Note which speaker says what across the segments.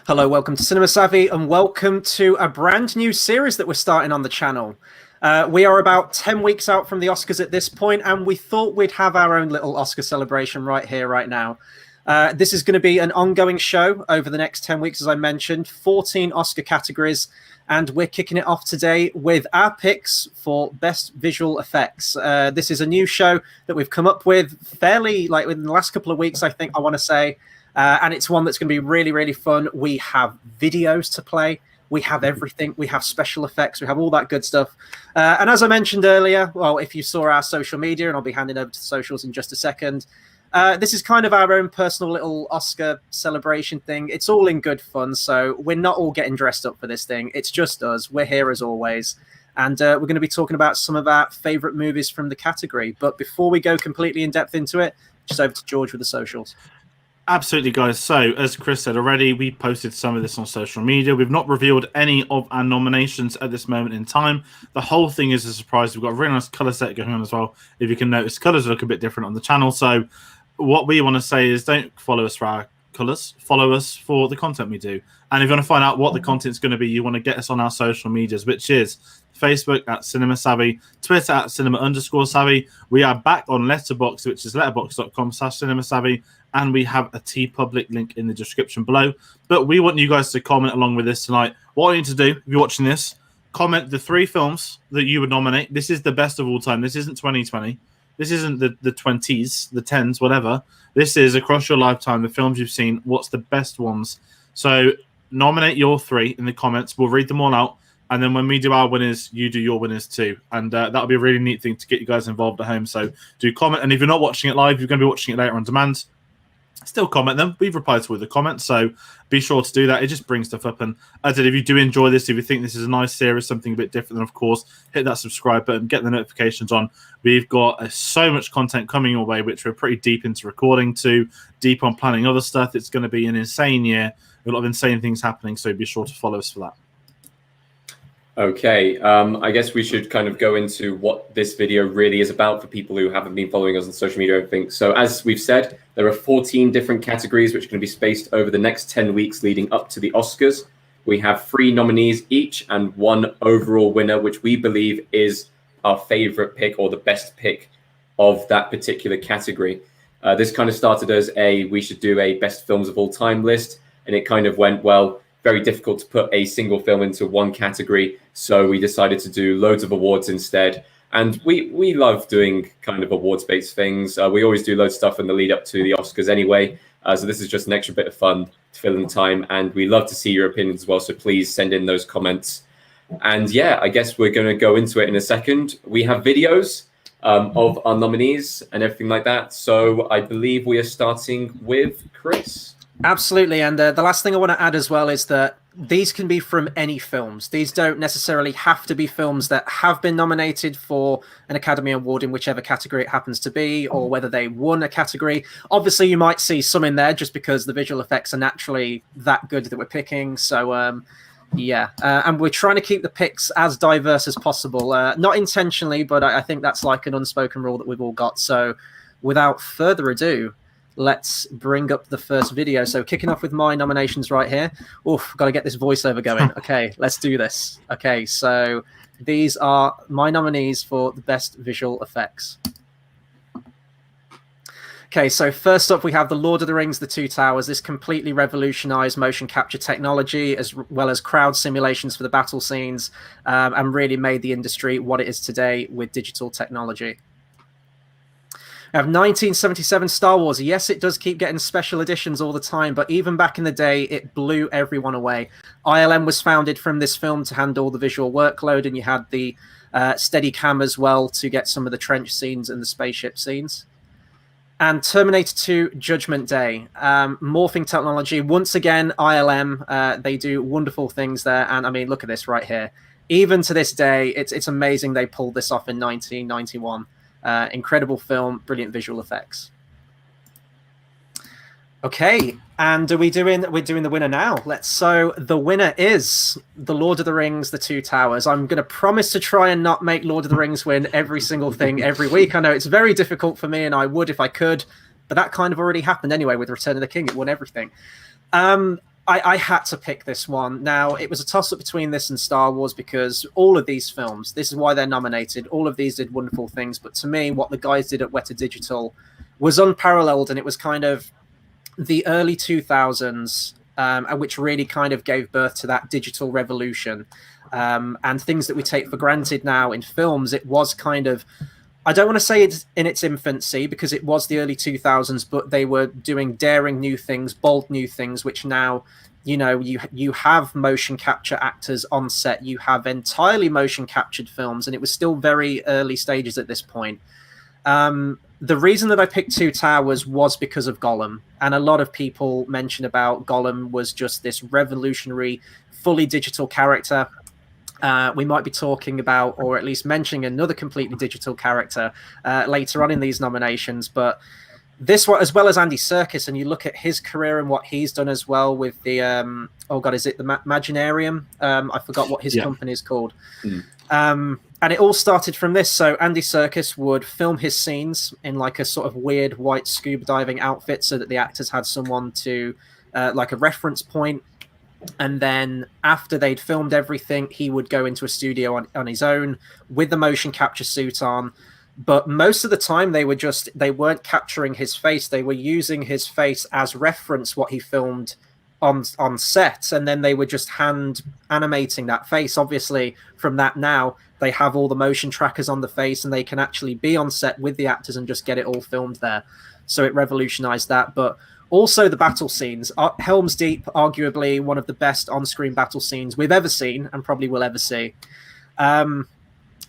Speaker 1: Hello, welcome to Cinema Savvy, and welcome to a brand new series that we're starting on the channel. We are about 10 weeks out from the Oscars at this point, and we thought we'd have our own little Oscar celebration right here, right now. This is going to be an ongoing show over the next 10 weeks, as I mentioned, 14 Oscar categories, and we're kicking it off today with our picks for Best Visual Effects. This is a new show that we've come up with fairly, within the last couple of weeks, I want to say. And it's one that's going to be really, really fun. We have videos to play. We have everything. We have special effects. We have all that good stuff. And as I mentioned earlier, well, if you saw our social media, and I'll be handing over to the socials in just a second, this is kind of our own personal little Oscar celebration thing. It's all in good fun. So we're not all getting dressed up for this thing. It's just us. We're here as always. And we're going to be talking about some of our favorite movies from the category. But before we go completely in depth into it, just over to George with the socials.
Speaker 2: Absolutely, guys. So, as Chris said already, we posted some of this on social media. We've not revealed any of our nominations at this moment in time. The whole thing is a surprise. We've got a really nice colour set going on as well. If you can notice, colours look a bit different on the channel. So, what we want to say is don't follow us for our colours. Follow us for the content we do. And if you want to find out what the content's going to be, you want to get us on our social medias, which is Facebook at Cinema Savvy, Twitter at Cinema_Savvy. We are back on Letterboxd, which is letterboxd.com/Cinema Savvy. And we have a TeePublic link in the description below. But we want you guys to comment along with this tonight. What you need to do, if you're watching this, comment the 3 films that you would nominate. This is the best of all time. This isn't 2020. This isn't the 20s, the 10s, whatever. This is across your lifetime, the films you've seen. What's the best ones? So nominate your 3 in the comments. We'll read them all out. And then when we do our winners, you do your winners too. And that'll be a really neat thing to get you guys involved at home. So do comment. And if you're not watching it live, you're going to be watching it later on demand. Still comment them. We've replied to all the comments, so be sure to do that. It just brings stuff up. And as I said, if you do enjoy this, if you think this is a nice series, something a bit different, then of course, hit that subscribe button, get the notifications on. We've got so much content coming your way, which we're pretty deep into recording to, deep on planning other stuff. It's going to be an insane year, a lot of insane things happening, so be sure to follow us for that.
Speaker 3: Okay, I guess we should kind of go into what this video really is about for people who haven't been following us on social media, I think. So as we've said, there are 14 different categories which are going to be spaced over the next 10 weeks leading up to the Oscars. We have 3 nominees each and 1 overall winner, which we believe is our favorite pick or the best pick of that particular category. This kind of started as we should do a best films of all time list, and it kind of went, well, very difficult to put a single film into one category. So we decided to do loads of awards instead. And we love doing kind of awards-based things. We always do loads of stuff in the lead up to the Oscars anyway. So this is just an extra bit of fun to fill in the time. And we love to see your opinions as well. So please send in those comments. And yeah, I guess we're going to go into it in a second. We have videos of our nominees and everything like that. So I believe we are starting with Chris.
Speaker 1: Absolutely. And the last thing I want to add as well is that these can be from any films. These don't necessarily have to be films that have been nominated for an Academy Award in whichever category it happens to be, or whether they won a category. Obviously, you might see some in there just because the visual effects are naturally that good that we're picking. So, yeah. And we're trying to keep the picks as diverse as possible. Not intentionally, but I think that's like an unspoken rule that we've all got. So without further ado, let's bring up the first video. So kicking off with my nominations right here. Oof, got to get this voiceover going. Okay, let's do this. Okay, so these are my nominees for the best visual effects. Okay, so first up we have The Lord of the Rings, The Two Towers. This completely revolutionized motion capture technology as well as crowd simulations for the battle scenes, and really made the industry what it is today with digital technology. I have 1977 Star Wars. Yes, it does keep getting special editions all the time, but even back in the day, it blew everyone away. ILM was founded from this film to handle the visual workload, and you had the Steadicam as well to get some of the trench scenes and the spaceship scenes. And Terminator 2 Judgment Day. Morphing technology. Once again, ILM, they do wonderful things there. And I mean, look at this right here. Even to this day, it's amazing they pulled this off in 1991. Incredible film, brilliant visual effects. Okay, and we're doing the winner now. So the winner is The Lord of the Rings, The Two Towers. I'm going to promise to try and not make Lord of the Rings win every single thing every week. I know it's very difficult for me, and I would if I could, but that kind of already happened anyway with Return of the King. It won everything. I had to pick this one. Now, it was a toss-up between this and Star Wars because all of these films, this is why they're nominated, all of these did wonderful things. But to me, what the guys did at Weta Digital was unparalleled, and it was kind of the early 2000s, which really kind of gave birth to that digital revolution. And things that we take for granted now in films, it was kind of, I don't want to say it's in its infancy because it was the early 2000s, but they were doing daring new things, bold new things, which now, you know, you have motion capture actors on set, you have entirely motion captured films, and it was still very early stages at this point. The reason that I picked Two Towers was because of Gollum, and a lot of people mention about Gollum was just this revolutionary, fully digital character. We might be talking about, or at least mentioning, another completely digital character later on in these nominations. But this one, as well as Andy Serkis, and you look at his career and what he's done as well with the, is it the Imaginarium? I forgot what his company is called. And it all started from this. So Andy Serkis would film his scenes in like a sort of weird white scuba diving outfit so that the actors had someone to, like a reference point. And then after they'd filmed everything, he would go into a studio on his own with the motion capture suit on. But most of the time they weren't capturing his face. They were using his face as reference what he filmed on set. And then they were just hand animating that face. Obviously from that now, they have all the motion trackers on the face and they can actually be on set with the actors and just get it all filmed there. So it revolutionized that. But also the battle scenes. Helm's Deep, arguably one of the best on-screen battle scenes we've ever seen and probably will ever see.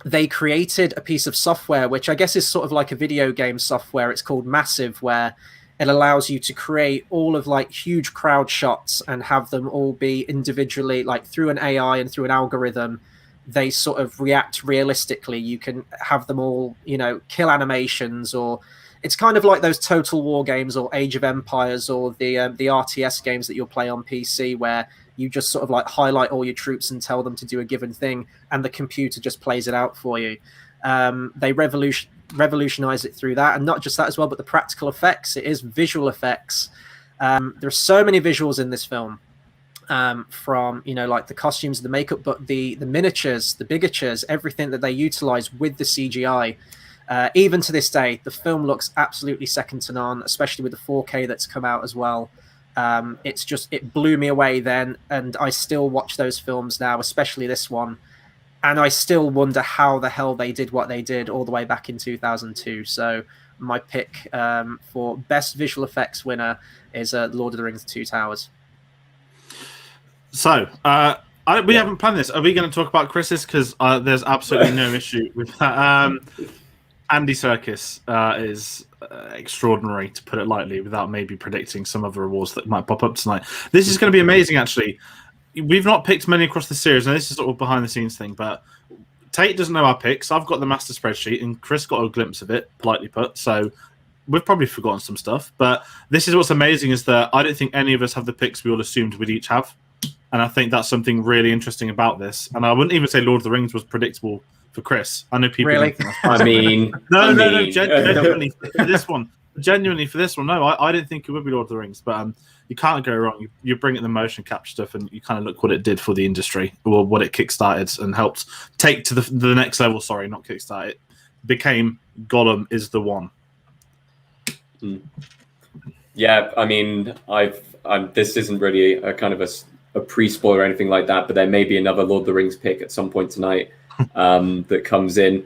Speaker 1: They created a piece of software, which I guess is sort of like a video game software. It's called Massive, where it allows you to create all of like huge crowd shots and have them all be individually, like through an AI and through an algorithm, they sort of react realistically. You can have them all, you know, kill animations, or it's kind of like those Total War games or Age of Empires or the RTS games that you'll play on PC, where you just sort of like highlight all your troops and tell them to do a given thing, and the computer just plays it out for you. They revolutionize it through that, and not just that as well, but the practical effects. It is visual effects. There's so many visuals in this film, from, you know, like the costumes, the makeup, but the miniatures, the bigatures, everything that they utilize with the CGI. Even to this day, the film looks absolutely second to none, especially with the 4K that's come out as well. It blew me away then, and I still watch those films now, especially this one, and I still wonder how the hell they did what they did all the way back in 2002. So my pick for best visual effects winner is Lord of the Rings: Two Towers.
Speaker 2: So we haven't planned this. Are we going to talk about Chris's? Because there's absolutely no issue with that. Andy Serkis is extraordinary, to put it lightly, without maybe predicting some other awards that might pop up tonight. This is going to be amazing, actually. We've not picked many across the series, and this is sort of behind-the-scenes thing, but Tate doesn't know our picks. I've got the master spreadsheet, and Chris got a glimpse of it, politely put, so we've probably forgotten some stuff. But this is what's amazing, is that I don't think any of us have the picks we all assumed we'd each have, and I think that's something really interesting about this. And I wouldn't even say Lord of the Rings was predictable for Chris. I know people
Speaker 1: really.
Speaker 3: I mean,
Speaker 2: no, genuinely for this one. Genuinely for this one, no, I didn't think it would be Lord of the Rings, but you can't go wrong. You bring in the motion capture stuff, and you kind of look what it did for the industry, or what it kickstarted and helped take to the next level. Sorry, not kickstart. It became Gollum is the one.
Speaker 3: Yeah, I mean, this isn't really a kind of a pre-spoiler or anything like that, but there may be another Lord of the Rings pick at some point tonight that comes in.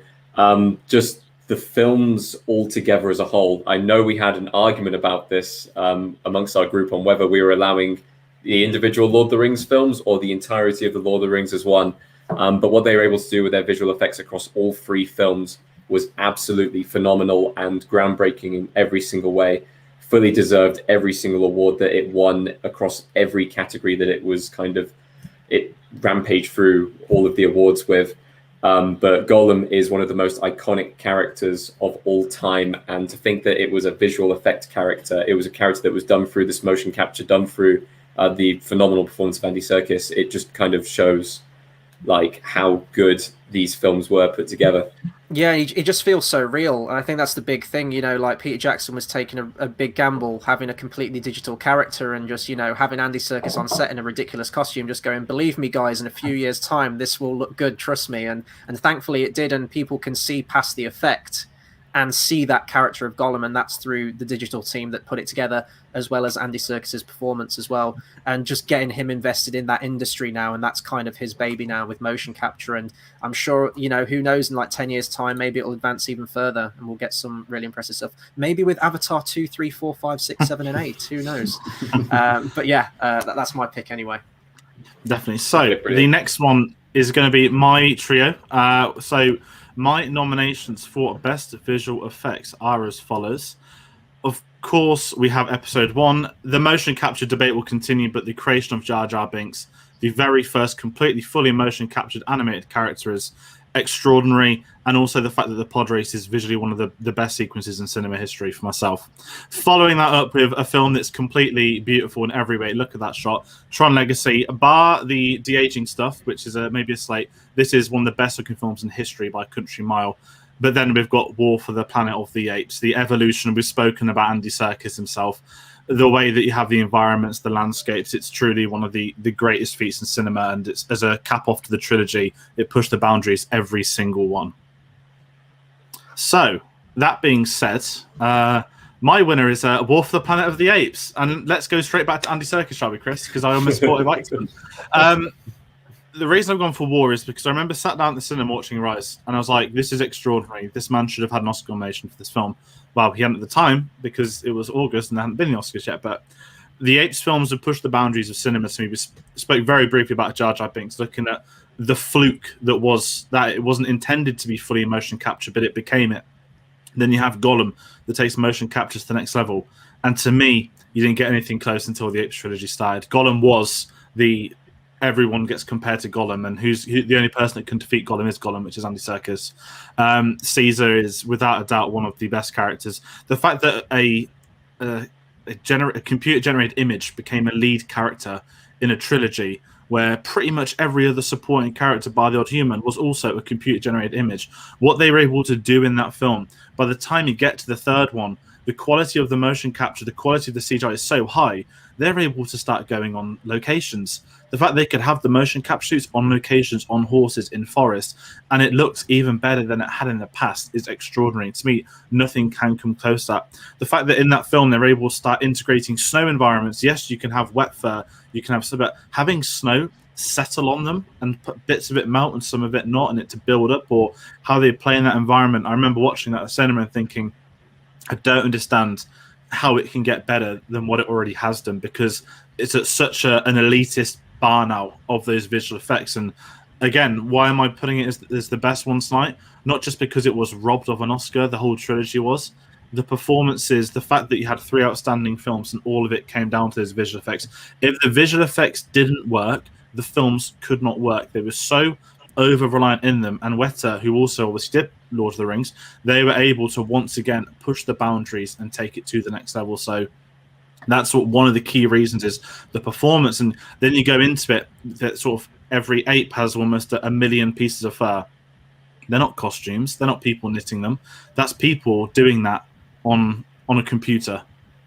Speaker 3: Just the films altogether as a whole. I know we had an argument about this amongst our group on whether we were allowing the individual Lord of the Rings films or the entirety of the Lord of the Rings as one. But what they were able to do with their visual effects across all three films was absolutely phenomenal and groundbreaking in every single way. Fully deserved every single award that it won across every category that it rampaged through all of the awards with. But Gollum is one of the most iconic characters of all time. And to think that it was a visual effect character, it was a character that was done through this motion capture, done through the phenomenal performance of Andy Serkis, it just kind of shows like how good these films were put together.
Speaker 1: Yeah, he just feels so real. And I think that's the big thing, like Peter Jackson was taking a big gamble, having a completely digital character and just, having Andy Serkis on set in a ridiculous costume, just going, believe me, guys, in a few years' time, this will look good, trust me. And thankfully it did, and people can see past the effect and see that character of Gollum, and that's through the digital team that put it together, as well as Andy Serkis's performance as well, and just getting him invested in that industry now, and that's kind of his baby now with motion capture. And I'm sure, who knows, in like 10 years' time, maybe it'll advance even further, and we'll get some really impressive stuff. Maybe with Avatar 2, 3, 4, 5, 6, 7, and 8. Who knows? But yeah, that's my pick anyway.
Speaker 2: Definitely. So the next one is going to be my trio. So my nominations for Best Visual Effects are as follows. Of course, we have episode 1. The motion capture debate will continue, but the creation of Jar Jar Binks, the very first completely fully motion captured animated character, is extraordinary, and also the fact that the pod race is visually one of the best sequences in cinema history for myself. Following that up with a film that's completely beautiful in every way. Look at that shot. Tron Legacy, bar the de-aging stuff, which is maybe a slate. This is one of the best looking films in history by a country mile. But then we've got War for the Planet of the Apes, the evolution. We've spoken about Andy Serkis himself. The way that you have the environments, the landscapes, it's truly one of the greatest feats in cinema. And it's, as a cap off to the trilogy, it pushed the boundaries every single one. So, that being said, my winner is War for the Planet of the Apes. And let's go straight back to Andy Serkis, shall we, Chris? Because I almost thought I liked him. The reason I've gone for War is because I remember sat down at the cinema watching Rise, and I was like, this is extraordinary. This man should have had an Oscar nomination for this film. Well, he hadn't at the time because it was August and there hadn't been the Oscars yet, but the Apes films have pushed the boundaries of cinema to me. We spoke very briefly about Jar Jar Binks, looking at the fluke that it wasn't intended to be fully motion capture, but it became it. Then you have Gollum that takes motion capture to the next level. And to me, you didn't get anything close until the Apes trilogy started. Gollum was everyone gets compared to Gollum, and the only person that can defeat Gollum is Gollum, which is Andy Serkis. Caesar is without a doubt one of the best characters. The fact that a computer-generated image became a lead character in a trilogy where pretty much every other supporting character by the odd human was also a computer-generated image. What they were able to do in that film, by the time you get to the third one, the quality of the motion capture, the quality of the CGI is so high, they're able to start going on locations. The fact they could have the motion capture suits on locations, on horses, in forests, and it looks even better than it had in the past is extraordinary. To me, nothing can come close to that. The fact that in that film they're able to start integrating snow environments. Yes, you can have wet fur, you can have some, but having snow settle on them and put bits of it melt and some of it not, and it to build up, or how they play in that environment. I remember watching that at the cinema and thinking, I don't understand how it can get better than what it already has done, because it's at such an elitist bar now of those visual effects. And again, why am I putting it as the best one tonight? Not just because it was robbed of an Oscar, the whole trilogy was. The performances, the fact that you had 3 outstanding films and all of it came down to those visual effects. If the visual effects didn't work, the films could not work. They were so over-reliant in them. And Weta, who also obviously did Lord of the Rings, they were able to once again push the boundaries and take it to the next level. So that's what one of the key reasons is, the performance. And then you go into it, that sort of every ape has almost a million pieces of fur. They're not costumes. They're not people knitting them. That's people doing that on a computer.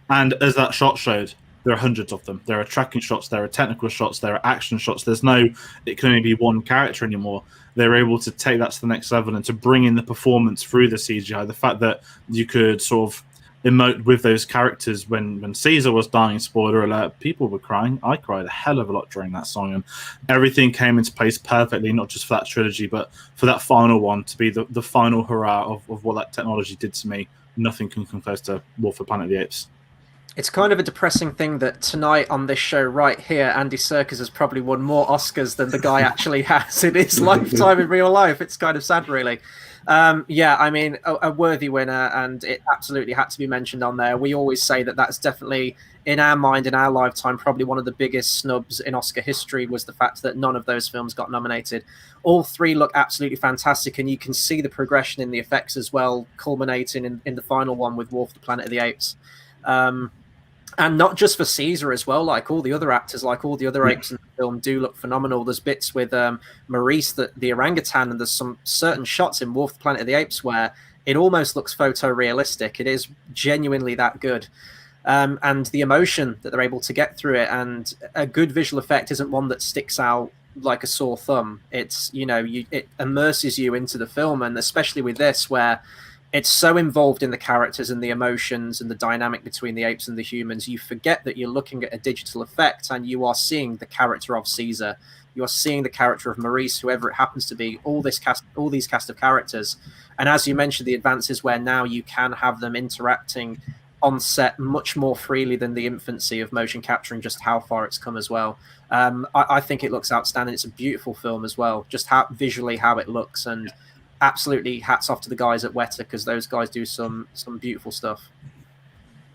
Speaker 2: And as that shot showed, there are hundreds of them. There are tracking shots, there are technical shots, there are action shots. It can only be one character anymore. They're able to take that to the next level and to bring in the performance through the CGI. The fact that you could sort of emote with those characters when Caesar was dying, spoiler alert, people were crying. I cried a hell of a lot during that song, and everything came into place perfectly, not just for that trilogy, but for that final one to be the final hurrah of what that technology did to me. Nothing can come close to War for Planet of the Apes.
Speaker 1: It's kind of a depressing thing that tonight on this show right here, Andy Serkis has probably won more Oscars than the guy actually has in his lifetime in real life. It's kind of sad, really. Yeah, I mean, a worthy winner, and it absolutely had to be mentioned on there. We always say that that's definitely, in our mind, in our lifetime, probably one of the biggest snubs in Oscar history was the fact that none of those films got nominated. All 3 look absolutely fantastic, and you can see the progression in the effects as well, culminating in the final one with War for the Planet of the Apes. And not just for Caesar as well, like all the other actors, like all the other apes in the film do look phenomenal. There's bits with Maurice, the orangutan, and there's some certain shots in Wolf, the Planet of the Apes where it almost looks photorealistic. It is genuinely that good. And the emotion that they're able to get through it, and a good visual effect isn't one that sticks out like a sore thumb. It's, it immerses you into the film, and especially with this, where it's so involved in the characters and the emotions and the dynamic between the apes and the humans, you forget that you're looking at a digital effect and you are seeing the character of Caesar. You are seeing the character of Maurice, whoever it happens to be, all these cast of characters. And as you mentioned, the advances where now you can have them interacting on set much more freely than the infancy of motion capture, and just how far it's come as well. I think it looks outstanding. It's a beautiful film as well, just how visually how it looks, and absolutely hats off to the guys at Weta, because those guys do some beautiful stuff.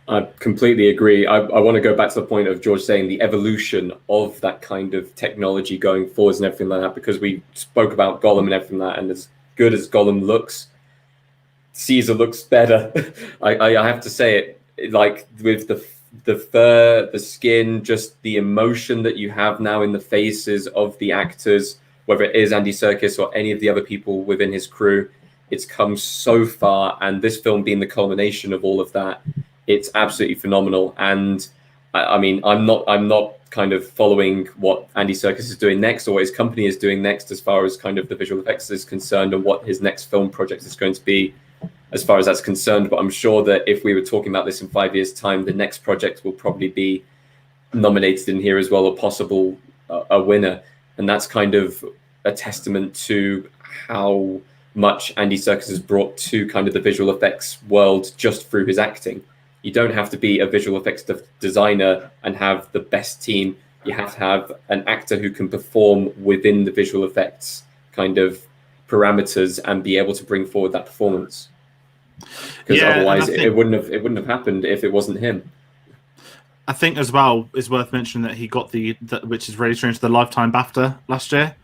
Speaker 3: I completely agree. I want to go back to the point of George saying the evolution of that kind of technology going forwards and everything like that, because we spoke about Gollum and everything like that, and as good as Gollum looks, Caesar looks better. I have to say it, like with the fur, the skin, just the emotion that you have now in the faces of the actors, whether it is Andy Serkis or any of the other people within his crew, it's come so far. And this film being the culmination of all of that, it's absolutely phenomenal. And I mean, I'm not kind of following what Andy Serkis is doing next or what his company is doing next as far as kind of the visual effects is concerned, and what his next film project is going to be as far as that's concerned. But I'm sure that if we were talking about this in 5 years' time, the next project will probably be nominated in here as well, or possible a winner. And that's kind of a testament to how much Andy Serkis has brought to kind of the visual effects world just through his acting. You don't have to be a visual effects designer and have the best team. You have to have an actor who can perform within the visual effects kind of parameters and be able to bring forward that performance. Because otherwise it wouldn't have happened if it wasn't him.
Speaker 2: I think as well it's worth mentioning that he got the which is really strange, the Lifetime BAFTA last year,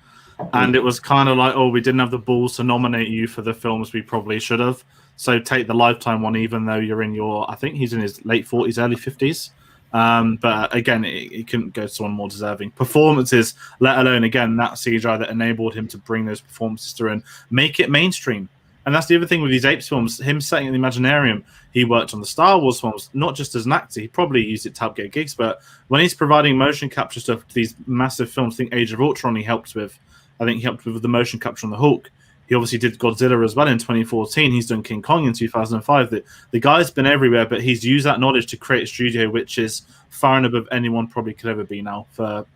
Speaker 2: and it was kind of like, oh, we didn't have the balls to nominate you for the films we probably should have. So take the Lifetime one, even though you're in your, I think he's in his late 40s, early 50s. But again, it couldn't go to someone more deserving. Performances, let alone again that CGI that enabled him to bring those performances through and make it mainstream. And that's the other thing with these Apes films, him setting in the Imaginarium. He worked on the Star Wars films, not just as an actor. He probably used it to help get gigs, but when he's providing motion capture stuff to these massive films, I think Age of Ultron he helped with. I think he helped with the motion capture on the Hulk. He obviously did Godzilla as well in 2014. He's done King Kong in 2005. The guy's been everywhere, but he's used that knowledge to create a studio which is far and above anyone probably could ever be now for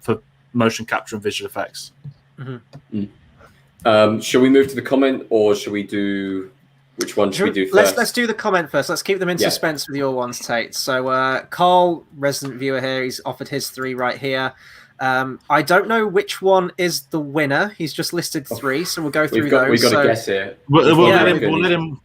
Speaker 2: motion capture and visual effects.
Speaker 3: Mm-hmm. Shall we move to the comment, or shall we do? Which one should we do first?
Speaker 1: Let's do the comment first. Let's keep them in suspense with your ones, Tate. So Carl, resident viewer here, he's offered his 3 right here. I don't know which one is the winner. He's just listed 3, so we'll go through those.
Speaker 3: We've got to guess here.
Speaker 2: We'll let him.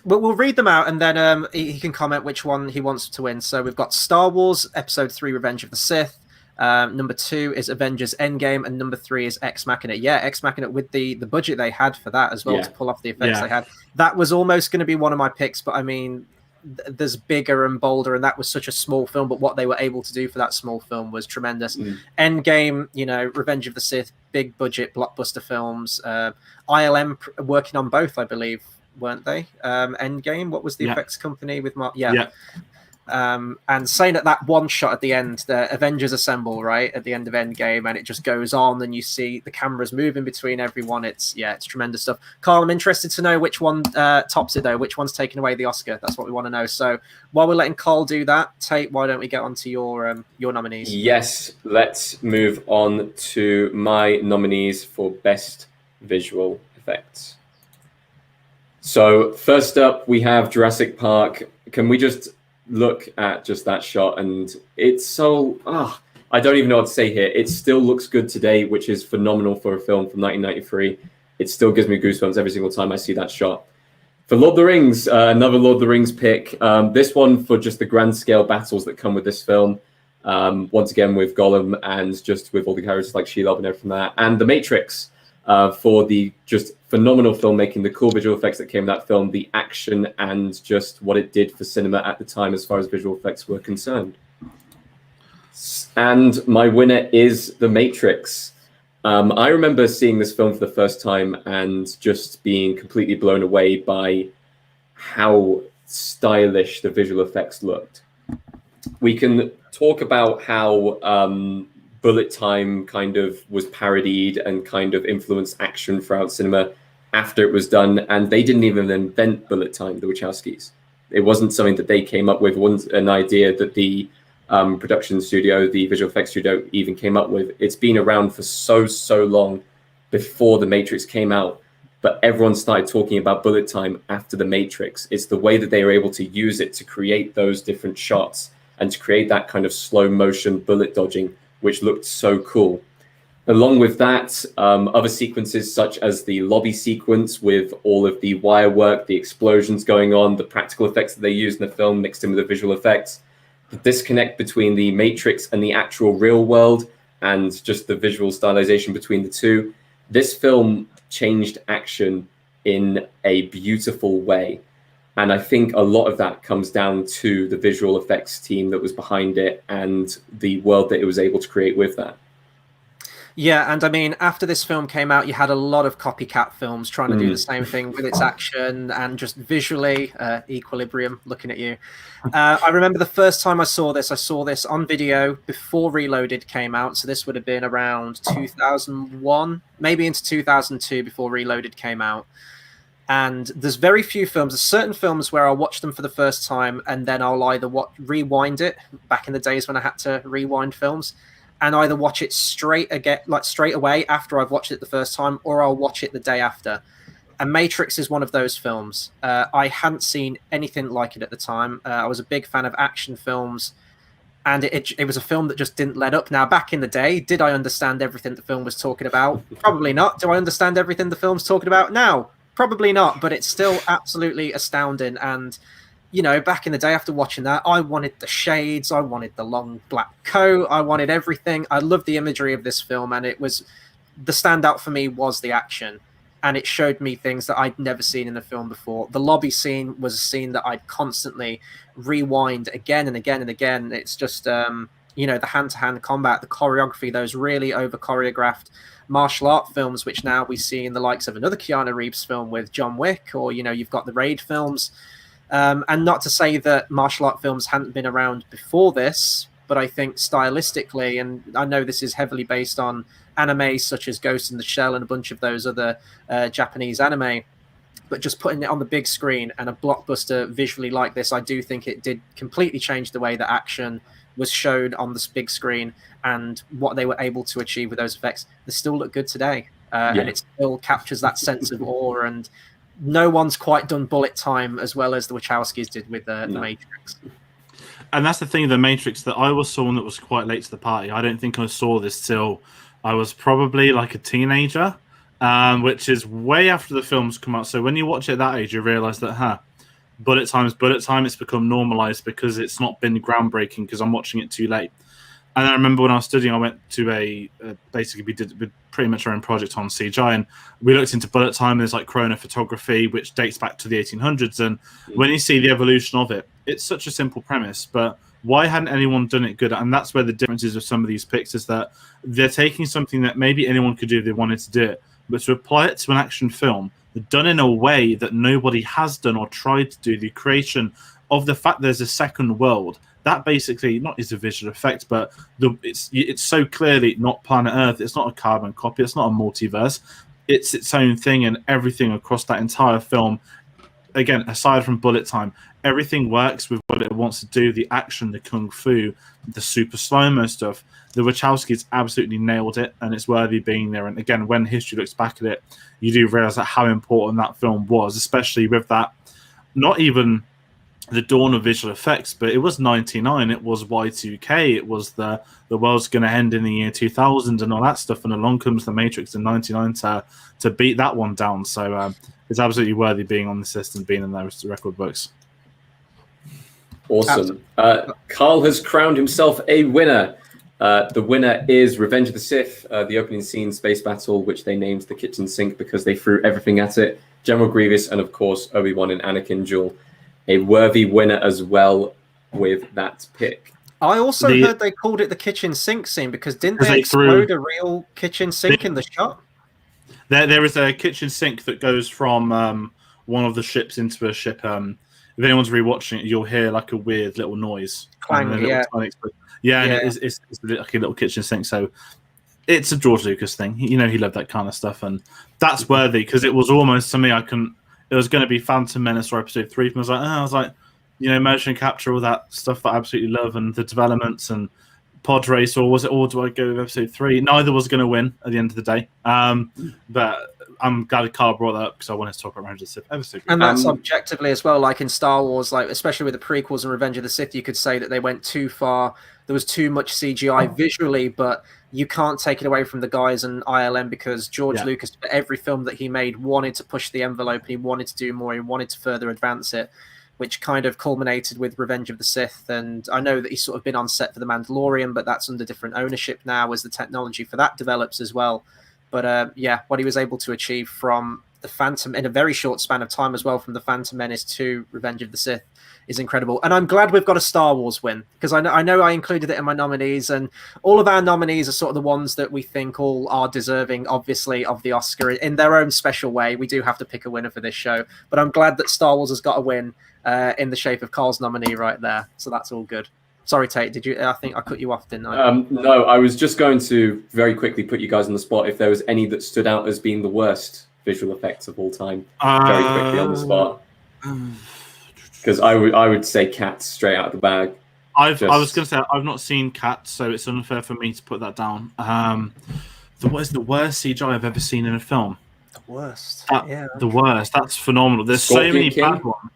Speaker 1: We'll read them out, and then he can comment which one he wants to win. So we've got Star Wars Episode 3: Revenge of the Sith. Number 2 is Avengers Endgame, and number 3 is Ex Machina. Yeah, Ex Machina, with the budget they had for that as well to pull off the effects they had. That was almost going to be one of my picks, but I mean, there's bigger and bolder, and that was such a small film, but what they were able to do for that small film was tremendous. Endgame, Revenge of the Sith, big budget blockbuster films. ILM working on both, I believe, weren't they? Endgame, what was the effects company with Mark? And saying that one shot at the end, the Avengers assemble right at the end of Endgame, and it just goes on, and you see the cameras moving between everyone. It's tremendous stuff. Carl, I'm interested to know which one tops it though. Which one's taking away the Oscar? That's what we want to know. So while we're letting Carl do that, Tate, why don't we get on to your nominees?
Speaker 3: Yes, let's move on to my nominees for Best Visual Effects. So first up, we have Jurassic Park. Can we just look at just that shot? And it's so I don't even know what to say here. It still looks good today, which is phenomenal for a film from 1993. It still gives me goosebumps every single time I see that shot. For Lord of the Rings, another Lord of the Rings pick. This one for just the grand scale battles that come with this film. Once again with Gollum, and just with all the characters like Shelob and everything like that. And The Matrix. for the just phenomenal filmmaking, the cool visual effects that came in that film, the action, and just what it did for cinema at the time as far as visual effects were concerned. And my winner is The Matrix. I remember seeing this film for the first time and just being completely blown away by how stylish the visual effects looked. We can talk about how bullet time kind of was parodied and kind of influenced action throughout cinema after it was done, and they didn't even invent bullet time, the Wachowskis. It wasn't something that they came up with, wasn't an idea that the production studio, the visual effects studio even came up with. It's been around for so long before The Matrix came out, but everyone started talking about bullet time after The Matrix. It's the way that they were able to use it to create those different shots and to create that kind of slow motion bullet dodging, which looked so cool. Along with that, other sequences such as the lobby sequence with all of the wire work, the explosions going on, the practical effects that they used in the film mixed in with the visual effects, the disconnect between the Matrix and the actual real world, and just the visual stylization between the two. This film changed action in a beautiful way. And I think a lot of that comes down to the visual effects team that was behind it and the world that it was able to create with that.
Speaker 1: Yeah, and I mean, after this film came out, you had a lot of copycat films trying to do the same thing with its action and just visually. Equilibrium, looking at you. I remember the first time I saw this on video before Reloaded came out. So this would have been around 2001, maybe into 2002 before Reloaded came out. And there's very few films. There's certain films where I'll watch them for the first time and then I'll either rewind it, back in the days when I had to rewind films, and either watch it straight away after I've watched it the first time, or I'll watch it the day after. And Matrix is one of those films. I hadn't seen anything like it at the time. I was a big fan of action films, and it was a film that just didn't let up. Now, back in the day, did I understand everything the film was talking about? Probably not. Do I understand everything the film's talking about now? Probably not, but it's still absolutely astounding. And, you know, back in the day after watching that, I wanted the shades, I wanted the long black coat, I wanted everything. I loved the imagery of this film, and it was the standout for me was the action. And it showed me things that I'd never seen in a film before. The lobby scene was a scene that I'd constantly rewind again and again and again. It's just, you know, the hand-to-hand combat, the choreography, those really over-choreographed martial art films, which now we see in the likes of another Keanu Reeves film with John Wick, or, you know, you've got the Raid films. And not to say that martial art films hadn't been around before this, but I think stylistically, and I know this is heavily based on anime such as Ghost in the Shell and a bunch of those other Japanese anime, but just putting it on the big screen and a blockbuster visually like this, I do think it did completely change the way that action was showed on this big screen and what they were able to achieve with those effects. They still look good today, and it still captures that sense of awe, and no one's quite done bullet time as well as the Wachowskis did with the Matrix.
Speaker 2: And that's the thing, the Matrix, that I was someone that was quite late to the party. I don't think I saw this till I was probably like a teenager, which is way after the films come out. So when you watch it at that age, you realize that, bullet time is bullet time. It's become normalized because it's not been groundbreaking because I'm watching it too late. And I remember when I was studying, I went to basically we did pretty much our own project on CGI, and we looked into bullet time. There's like chronophotography, which dates back to the 1800s. And when you see the evolution of it, it's such a simple premise, but why hadn't anyone done it good? And that's where the difference is with some of these picks, is that they're taking something that maybe anyone could do if they wanted to do it, but to apply it to an action film, done in a way that nobody has done or tried to do, the creation of the fact there's a second world, that basically not is a visual effect, but it's so clearly not planet Earth. It's not a carbon copy. It's not a multiverse. It's its own thing, and everything across that entire film, again, aside from bullet time, everything works with what it wants to do. The action, the kung fu, the super slow-mo stuff. The Wachowskis absolutely nailed it, and it's worthy being there. And again, when history looks back at it, you do realize that how important that film was, especially with that, not even the dawn of visual effects, but it was 99, it was Y2K, it was the world's going to end in the year 2000 and all that stuff, and along comes The Matrix in 99 to beat that one down. So it's absolutely worthy being on this list and being in those record books.
Speaker 3: Awesome. Carl has crowned himself a winner. The winner is Revenge of the Sith, the opening scene space battle, which they named the kitchen sink because they threw everything at it. General Grievous and, of course, Obi-Wan and Anakin duel. A worthy winner as well with that pick.
Speaker 1: I also heard they called it the kitchen sink scene because didn't they explode a real kitchen sink in the shot?
Speaker 2: There is a kitchen sink that goes from one of the ships into a ship. If anyone's rewatching it, you'll hear like a weird little noise.
Speaker 1: Clang,
Speaker 2: and it's like a little kitchen sink. So it's a George Lucas thing. He loved that kind of stuff, and that's worthy because it was almost, to me, it was going to be Phantom Menace or Episode 3. I was like, motion capture, all that stuff that I absolutely love, and the developments and pod race, or do I go with Episode 3? Neither was going to win at the end of the day. But I'm glad Carl brought that up because I wanted to talk about Revenge of the Sith. Episode 3.
Speaker 1: And that's objectively as well, like in Star Wars, like especially with the prequels and Revenge of the Sith, you could say that they went too far. There was too much CGI visually, but you can't take it away from the guys in ILM because George Lucas, for every film that he made, wanted to push the envelope and he wanted to do more. He wanted to further advance it, which kind of culminated with Revenge of the Sith. And I know that he's sort of been on set for The Mandalorian, but that's under different ownership now as the technology for that develops as well. But what he was able to achieve from the Phantom in a very short span of time as well, from the Phantom Menace to Revenge of the Sith, is incredible. And I'm glad we've got a Star Wars win because I know I included it in my nominees, and all of our nominees are sort of the ones that we think all are deserving, obviously, of the Oscar in their own special way. We do have to pick a winner for this show, but I'm glad that Star Wars has got a win in the shape of Carl's nominee right there. So that's all good. Sorry, Tate, I think I cut you off, didn't I?
Speaker 3: No, I was just going to very quickly put you guys on the spot if there was any that stood out as being the worst visual effects of all time. Very quickly on the spot. Because I would say Cats straight out of the bag.
Speaker 2: I was going to say I've not seen Cats, so it's unfair for me to put that down. What is the worst CGI I've ever seen in a film?
Speaker 1: The worst.
Speaker 2: The worst. That's phenomenal. There's
Speaker 3: Scorpion
Speaker 2: so many
Speaker 3: King?
Speaker 2: bad ones.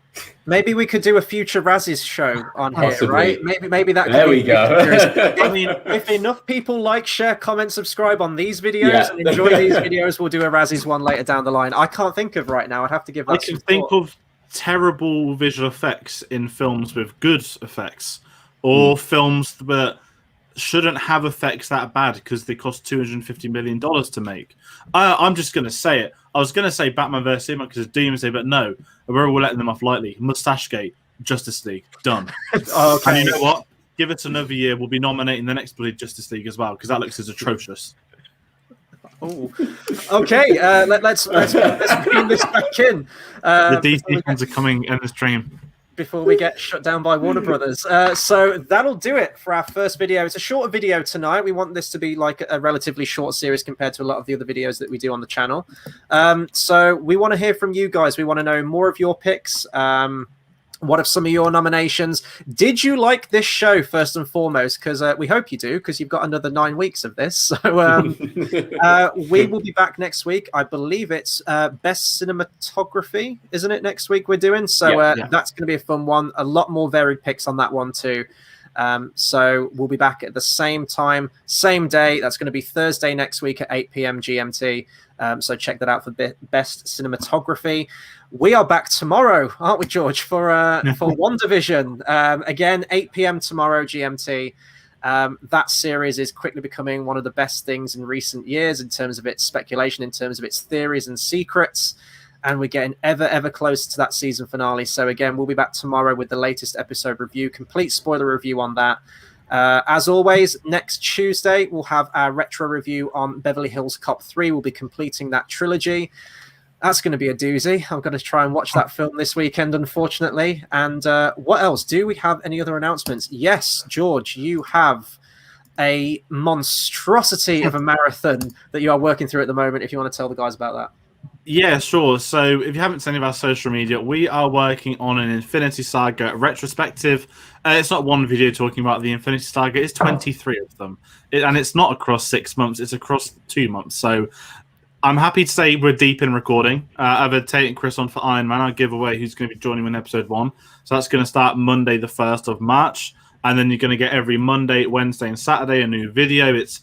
Speaker 1: Maybe we could do a future Razzies show on
Speaker 3: Possibly.
Speaker 1: here, right? Maybe that could
Speaker 3: There
Speaker 1: be
Speaker 3: we go.
Speaker 1: I mean, if enough people like, share, comment, subscribe on these videos and enjoy these videos, we'll do a Razzies one later down the line. I can't think of right now. I'd have to give that
Speaker 2: I can think of terrible visual effects in films with good effects, or films that shouldn't have effects that bad because they cost $250 million to make. I'm just going to say it. I was going to say Batman vs. Superman because of Doomsday, but no, we're letting them off lightly. Mustache Gate, Justice League, done.
Speaker 1: Okay.
Speaker 2: And you know what? Give it another year. We'll be nominating the next bloody Justice League as well because that looks as atrocious.
Speaker 1: Oh, okay. Let's bring this back in.
Speaker 2: The DC fans are coming in the stream
Speaker 1: before we get shut down by Warner Brothers. So that'll do it for our first video. It's a shorter video tonight. We want this to be like a relatively short series compared to a lot of the other videos that we do on the channel. So we want to hear from you guys. We want to know more of your picks. What are some of your nominations? Did you like this show, first and foremost? Because we hope you do, because you've got another 9 weeks of this. So we will be back next week. I believe it's Best Cinematography, isn't it, next week we're doing? So that's going to be a fun one. A lot more varied picks on that one too. So we'll be back at the same time, same day. That's going to be Thursday next week at 8 p.m. GMT. So check that out for Best Cinematography. We are back tomorrow, aren't we, George, for WandaVision. Again, 8 p.m. tomorrow GMT. That series is quickly becoming one of the best things in recent years in terms of its speculation, in terms of its theories and secrets. And we're getting ever closer to that season finale. So again, we'll be back tomorrow with the latest episode review, complete spoiler review on that. As always, next Tuesday, we'll have our retro review on Beverly Hills Cop 3. We'll be completing that trilogy. That's going to be a doozy. I'm going to try and watch that film this weekend, unfortunately. And what else? Do we have any other announcements? Yes, George, you have a monstrosity of a marathon that you are working through at the moment, if you want to tell the guys about that.
Speaker 2: Yeah, sure. So if you haven't seen any of our social media, we are working on an Infinity Saga retrospective. It's not one video talking about the Infinity Saga. It's 23 of them. And it's not across 6 months. It's across 2 months. So I'm happy to say we're deep in recording. I've had Tate and Chris on for Iron Man. I'll give away who's going to be joining in episode 1. So that's going to start Monday, the 1st of March. And then you're going to get every Monday, Wednesday, and Saturday a new video. It's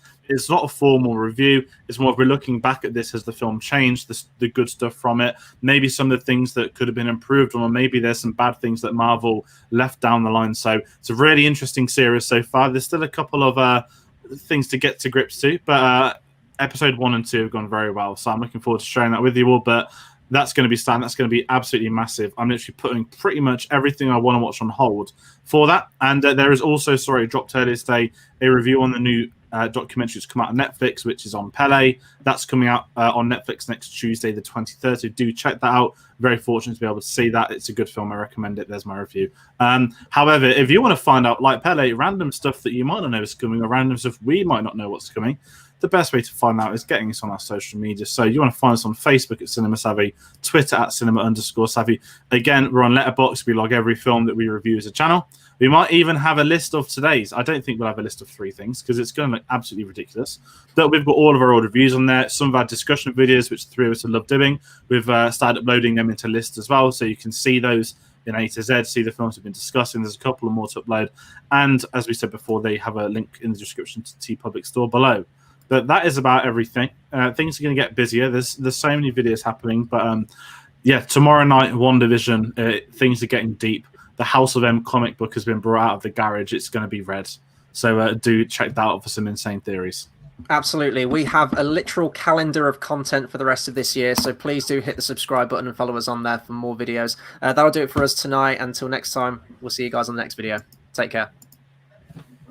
Speaker 2: not a formal review. It's more of we're looking back at this as the film changed, the good stuff from it, maybe some of the things that could have been improved on, or maybe there's some bad things that Marvel left down the line. So it's a really interesting series so far. There's still a couple of things to get to grips to. But episode 1 and 2 have gone very well, so I'm looking forward to sharing that with you all. But that's going to be starting. That's going to be absolutely massive. I'm literally putting pretty much everything I want to watch on hold for that. And there is also, sorry, it dropped earlier today, a review on the new documentary that's come out on Netflix, which is on Pele. That's coming out on Netflix next Tuesday, the 23rd. So do check that out. Very fortunate to be able to see that. It's a good film. I recommend it. There's my review. However, if you want to find out, like Pele, random stuff that you might not know is coming, or random stuff we might not know what's coming, the best way to find out is getting us on our social media. So you want to find us on Facebook at Cinema Savvy, Twitter at Cinema_Savvy. Again, we're on Letterboxd. We log every film that we review as a channel. We might even have a list of today's. I don't think we'll have a list of 3 things because it's going to look absolutely ridiculous. But we've got all of our old reviews on there. Some of our discussion videos, which the 3 of us love doing. We've started uploading them into lists as well, so you can see those in A to Z, see the films we've been discussing. There's a couple more to upload. And as we said before, they have a link in the description to TeePublic Store below. But that is about everything. Things are going to get busier. There's so many videos happening. But yeah, tomorrow night, WandaVision, things are getting deep. The House of M comic book has been brought out of the garage. It's going to be read. So do check that out for some insane theories.
Speaker 1: Absolutely. We have a literal calendar of content for the rest of this year. So please do hit the subscribe button and follow us on there for more videos. That'll do it for us tonight. Until next time, we'll see you guys on the next video. Take care.